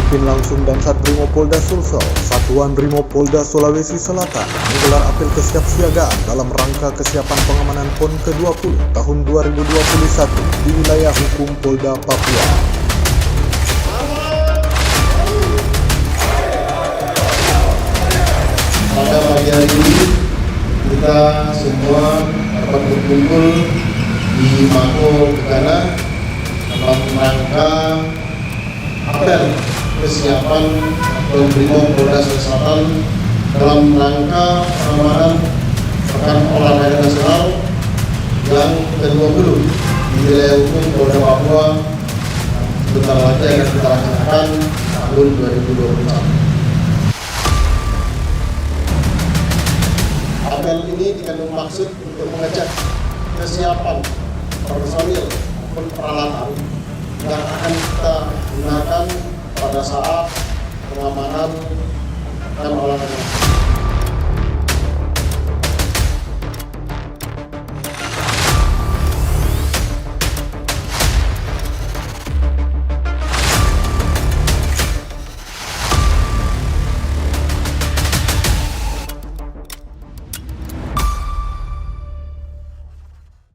dipimpin langsung dan Satrimo-Polda Sulsel, Satuan Brimopolda Sulawesi Selatan menggelar apel kesiapsiagaan dalam rangka kesiapan pengamanan PON ke-20 tahun 2021 di wilayah hukum Polda Papua. Pada pagi hari ini kita semua dapat berkumpul di Mako Gegana dalam rangka apel kesiapan Brimopolda Sulawesi Selatan dalam rangka pengamanan Pekan Olahraga Nasional yang ke-20 di wilayah hukum Polda Papua sebentar lagi akan kita laksanakan tahun 2021. Apel ini dikandung maksud untuk mengecek kesiapan personil maupun peralatan yang akan kita gunakan pada saat pengamanan Pekan Olahraga